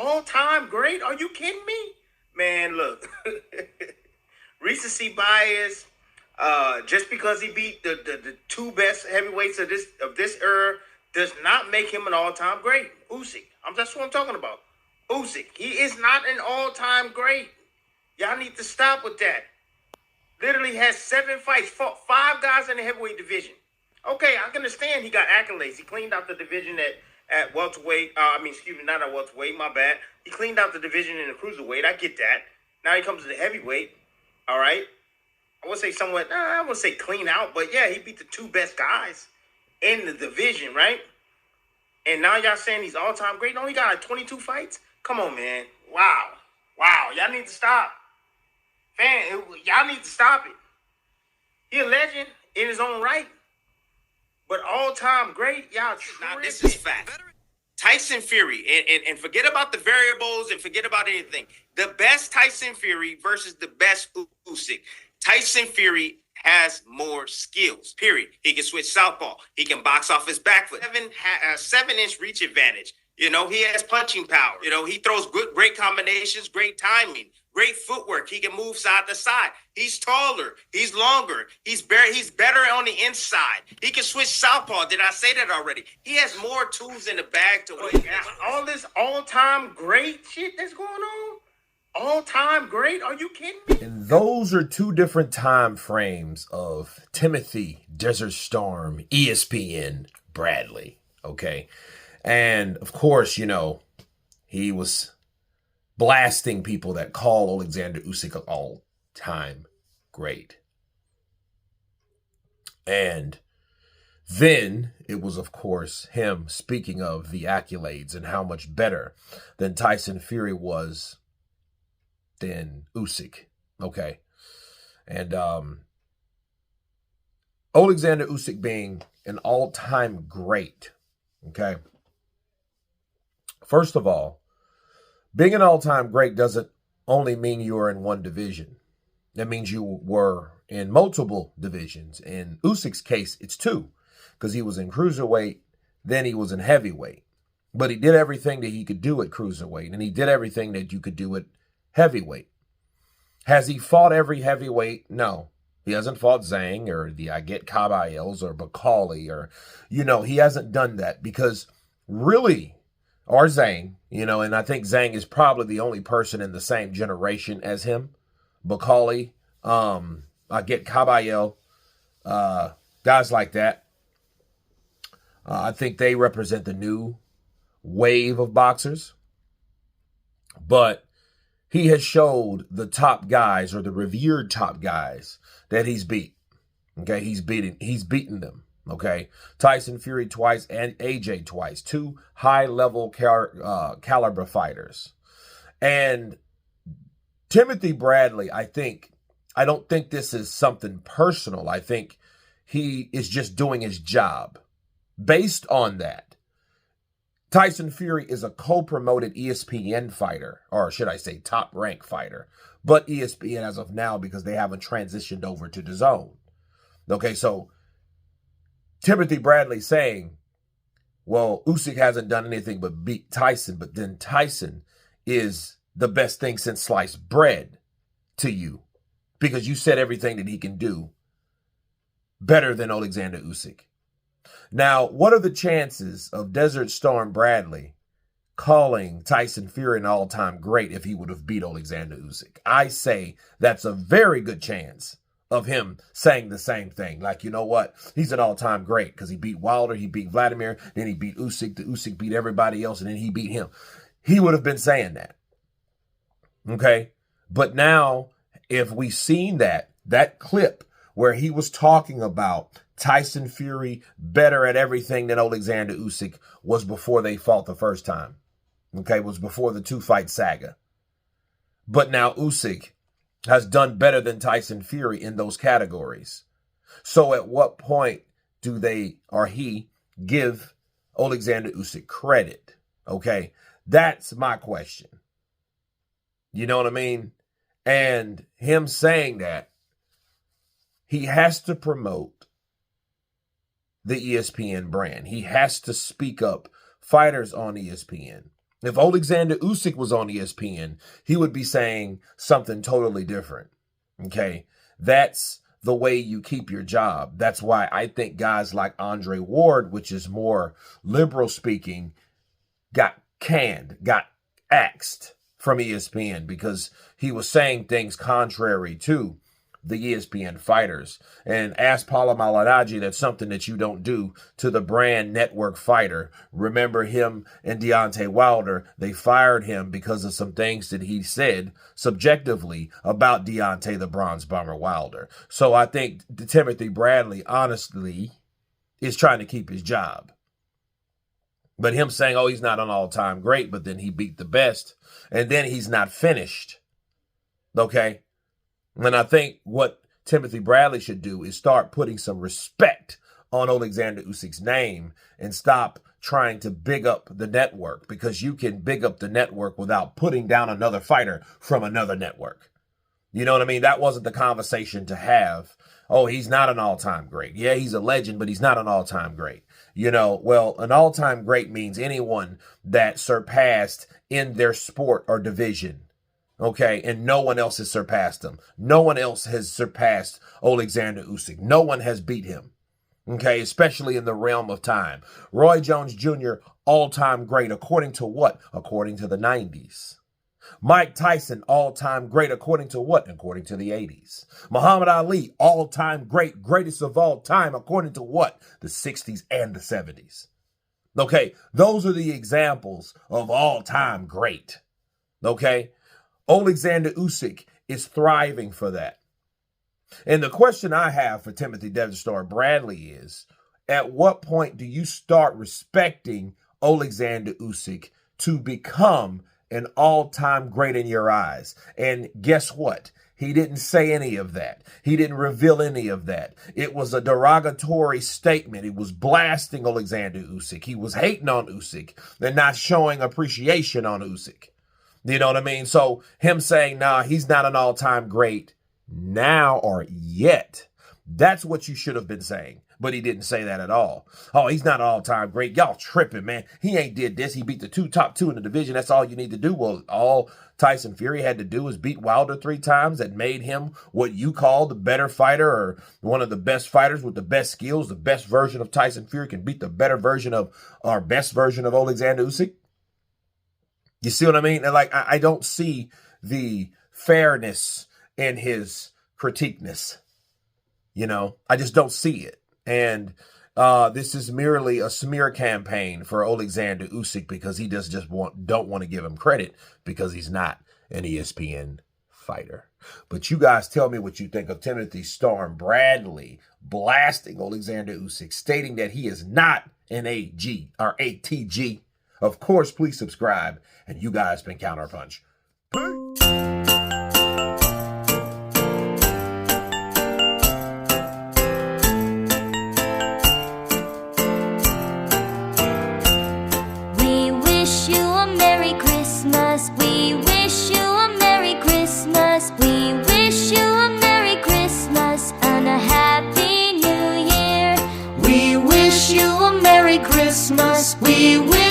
all-time great? Are you kidding me? Man, look. Recency bias. Just because he beat the two best heavyweights of this era does not make him an all-time great. Usyk. That's what I'm talking about. Usyk. He is not an all-time great. Y'all need to stop with that. Literally has 7 fights, fought 5 guys in the heavyweight division. Okay, I can understand he got accolades. He cleaned out the division at welterweight. Not at welterweight, my bad. He cleaned out the division in the cruiserweight. I get that. Now he comes to the heavyweight. All right. I would say somewhat, I wouldn't say clean out, but yeah, he beat the 2 best guys in the division, right? And now y'all saying he's all-time great? No, he got like 22 fights? Come on, man. Wow. Y'all need to stop. Y'all need to stop it. He a legend in his own right. But all-time great, y'all tripping. Now, this is fact. Tyson Fury, and forget about the variables and forget about anything. The best Tyson Fury versus the best Usyk. Tyson Fury has more skills, period. He can switch southpaw. He can box off his back foot. 7-inch reach advantage. He has punching power. He throws great combinations, great timing, great footwork. He can move side to side. He's taller. He's longer. He's better on the inside. He can switch southpaw. Did I say that already? He has more tools in the bag to win. All this all-time great shit that's going on? All-time great? Are you kidding me? And those are 2 different time frames of Timothy Desert Storm, ESPN Bradley. Okay. And of course, he was blasting people that call Oleksandr Usyk an all-time great. And then it was, of course, him speaking of the accolades and how much better than Tyson Fury was than Usyk. Okay. And Oleksandr Usyk being an all-time great. Okay. First of all, being an all-time great doesn't only mean you were in one division. That means you were in multiple divisions. In Usyk's case, it's 2, because he was in cruiserweight, then he was in heavyweight. But he did everything that he could do at cruiserweight, and he did everything that you could do at heavyweight. Has he fought every heavyweight? No. He hasn't fought Zhang or the Caballos or Bakali or, he hasn't done that because really, or Zhang, and I think Zhang is probably the only person in the same generation as him. Bakali, Caballo, guys like that. I think they represent the new wave of boxers. But he has showed the top guys or the revered top guys that he's beat. Okay, he's beaten them. Okay, Tyson Fury twice and AJ twice, 2 high-level caliber fighters. And Timothy Bradley, I don't think this is something personal. I think he is just doing his job. Based on that, Tyson Fury is a co-promoted ESPN fighter, or should I say top-rank fighter, but ESPN as of now because they haven't transitioned over to DAZN. Okay, so Timothy Bradley saying, well, Usyk hasn't done anything but beat Tyson, but then Tyson is the best thing since sliced bread to you because you said everything that he can do better than Oleksandr Usyk. Now, what are the chances of Desert Storm Bradley calling Tyson Fury an all-time great if he would have beat Oleksandr Usyk? I say that's a very good chance of him saying the same thing. Like, you know what? He's an all-time great because he beat Wilder, he beat Vladimir, then he beat Usyk, the Usyk beat everybody else, and then he beat him. He would have been saying that. Okay? But now, if we've seen that clip where he was talking about Tyson Fury better at everything than Oleksandr Usyk was before they fought the first time. Okay, it was before the 2-fight saga. But now Usyk has done better than Tyson Fury in those categories. So at what point do they or he give Oleksandr Usyk credit? Okay, that's my question. You know what I mean? And him saying that, he has to promote the ESPN brand. He has to speak up fighters on ESPN. If Oleksandr Usyk was on ESPN, he would be saying something totally different. Okay, that's the way you keep your job. That's why I think guys like Andre Ward, which is more liberal speaking, got canned, got axed from ESPN because he was saying things contrary to the ESPN fighters. And ask Paula Malignaggi, that's something that you don't do to the brand network fighter. Remember him and Deontay Wilder, they fired him because of some things that he said subjectively about Deontay the Bronze Bomber Wilder. So I think Timothy Bradley, honestly, is trying to keep his job. But him saying, oh, he's not an all-time great, but then he beat the best, and then he's not finished. Okay? And I think what Timothy Bradley should do is start putting some respect on Oleksandr Usyk's name and stop trying to big up the network, because you can big up the network without putting down another fighter from another network. You know what I mean? That wasn't the conversation to have. Oh, he's not an all-time great. Yeah, he's a legend, but he's not an all-time great. You know, well, an all-time great means anyone that surpassed in their sport or division. Okay, and no one else has surpassed him. No one else has surpassed Oleksandr Usyk. No one has beat him. Okay, especially in the realm of time. Roy Jones Jr., all-time great, according to what? According to the 90s. Mike Tyson, all-time great, according to what? According to the 80s. Muhammad Ali, all-time great, greatest of all time, according to what? The 60s and the 70s. Okay, those are the examples of all-time great. Okay? Oleksandr Usyk is thriving for that. And the question I have for Timothy Desert Star Bradley is, at what point do you start respecting Oleksandr Usyk to become an all-time great in your eyes? And guess what? He didn't say any of that. He didn't reveal any of that. It was a derogatory statement. He was blasting Oleksandr Usyk. He was hating on Usyk and not showing appreciation on Usyk. You know what I mean? So him saying, nah, he's not an all-time great now or yet, that's what you should have been saying. But he didn't say that at all. Oh, he's not an all-time great. Y'all tripping, man. He ain't did this. He beat the top two in the division. That's all you need to do. Well, all Tyson Fury had to do was beat Wilder 3 times. That made him what you call the better fighter, or one of the best fighters with the best skills. The best version of Tyson Fury can beat the better version of, our best version of Oleksandr Usyk. You see what I mean? And like, I don't see the fairness in his critiqueness. You know, I just don't see it. And this is merely a smear campaign for Oleksandr Usyk, because he don't want to give him credit because he's not an ESPN fighter. But you guys tell me what you think of Timothy Storm Bradley blasting Oleksandr Usyk, stating that he is not an AG or ATG. Of course, please subscribe. And you guys been Counterpunch. We wish you a Merry Christmas. We wish you a Merry Christmas. We wish you a Merry Christmas and a Happy New Year. We wish you a Merry Christmas. We wish